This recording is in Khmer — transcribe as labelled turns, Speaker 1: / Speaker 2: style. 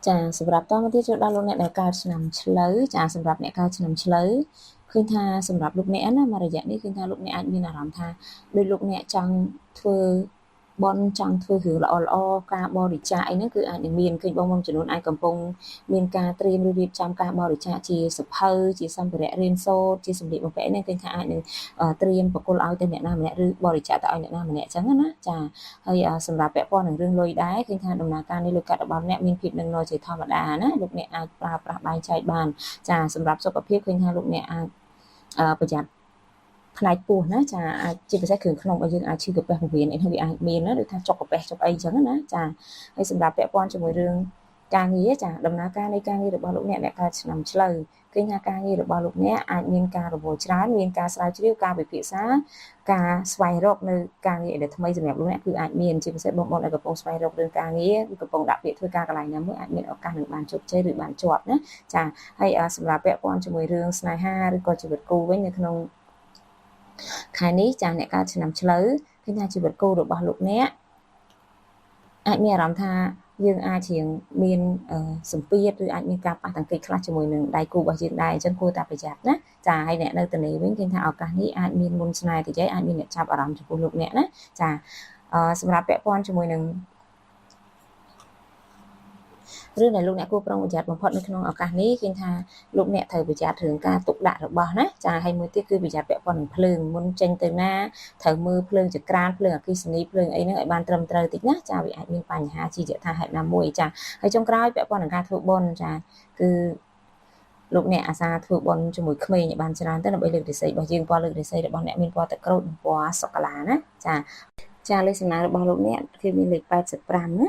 Speaker 1: ចាសម្រាប់តមកទៀតចូលដល់លោកអ្នកដែលកើតឆ្នាំឆ្លូវចាសម្រាប់អ្នកកើតឆ្នាំឆ្លូវឃើញថាសម្រាប់លោកអ្នកណាមករយៈនេះឃើញថាលោកអ្នកអាចមានអារម្មណ៍ថាដោយលោកអ្នកចង់ធ្វើបន់ចង់ធ្វើរឿងល្អការបរិច្ចាគអីហ្នឹងគឺអាចនឹងមានឃើញបងចំនួនអាចកំពុងមានការត្រៀមឬរៀបចំការបរិច្ចាគជាសភៅជាសម្ភារៈរៀនសូត្រជាសម្ភារៈបំពាក់នេះឃើញថាអាចនឹងត្រៀមបកគលឲ្យទៅអ្នកណាម្នាក់ឬបរិច្ចាគទៅឲ្យអ្នកណាម្នាក់អញ្ចឹងណាចាហើយសម្រាប់ពាក់ព័ន្ធនឹងរឿងលុយដែរឃើញថាដំណើរការនេះលុយកាត់របស់អ្នកមានភាពនឹងណជាធម្មតាណាលោកអ្នកអាចប្រើប្រាស់បែងចែកបានចាសម្រាប់សុខភាពឃើញថាលោកអ្នកអាចប្រយ័ត្នផ្នែកពោះណាចាអាចជាពិសេសគ្រឿងក្នុងឲ្យយើងអាចឈឺកាពះពោះវៀនអីហ្នឹងវាអាចមានណាដូចថាចុកកាពះចុកអីអញ្ចឹងណាចាហើយសម្រាប់ពាក់ព័ន្ធជាមួយរឿងការងារចាដំណើរការនៃការងាររបស់លោកអ្នកកើតឆ្នាំឆ្លូវឃើញថាការងាររបស់លោកអ្នកអាចមានការរវល់ច្រើនមានការស្រាវជ្រាវការពិភាក្សាការស្វែងរកនៅការងារដែលថ្មីសម្រាប់លោកអ្នកគឺអាចមានជាពិសេសបងដែលកំពុងស្វែងរករឿងការងារឬកំពុងដាក់ពាក្យធ្វើការកន្លែងណាមួយអាចមានឱកាសនឹងបានជោគជ័យឬបានជាប់ណាចាហើយសម្រាប់ពាក់ព័ន្ធជាមួយរឿងស្នេហាឬក៏ជីវិតគូវិញនៅក្នុងខែនេះចាអ្នកកើតឆ្នាំឆ្លូវឃើញថាជីវិតគូរបស់លោកអ្នកអាចមានអារម្មណ៍ថាយើងអាចរៀងមានសម្ពាធឬអាចមានការប៉ះទង្គិចខ្លះជាមួយនឹងដៃគូរបស់យើងដែរអញ្ចឹងគួរតែប្រយ័ត្នណាចាហើយអ្នកនៅទនេវិញឃើញថាឱកាសនេះអាចមានមុនស្នេហ៍តិចអាចមានអ្នកចាប់អារម្មណ៍ចំពោះលោកអ្នកណាចាសម្រាប់ពាក់ព័ន្ធជាមួយនឹងរឿងដែលលោកអ្នកគួរប្រុងប្រយ័ត្នបំផុតនៅក្នុងឱកាសនេះឃើញថាលោកអ្នកត្រូវប្រយ័ត្នរឿងការទុកដាក់របស់ណាចាហើយមួយទៀតគឺប្រយ័ត្នពាក់ព័ន្ធនឹងភ្លើងមុនចេញទៅណាត្រូវមើលភ្លើងចក្រានភ្លើងអគ្គិសនីភ្លើងអីហ្នឹងឲ្យបានត្រឹមត្រូវតិចណាចាវាអាចមានបញ្ហាជាយថាហេតុណាមួយចាហើយចុងក្រោយពាក់ព័ន្ធនឹងការធ្វើបុណ្យចាគឺលោកអ្នកអាសាធ្វើបុណ្យជាមួយក្មេងឲ្យបានច្រើនទៅដើម្បីលើករាសីរបស់យើងពណ៌លើករាសីរបស់អ្នកមានពណ៌ទឹកក្រូចនិងពណ៌សូកូឡាណាចាលេខសំណាងរបស់លោកអ្នកគឺមានលេខ85ណា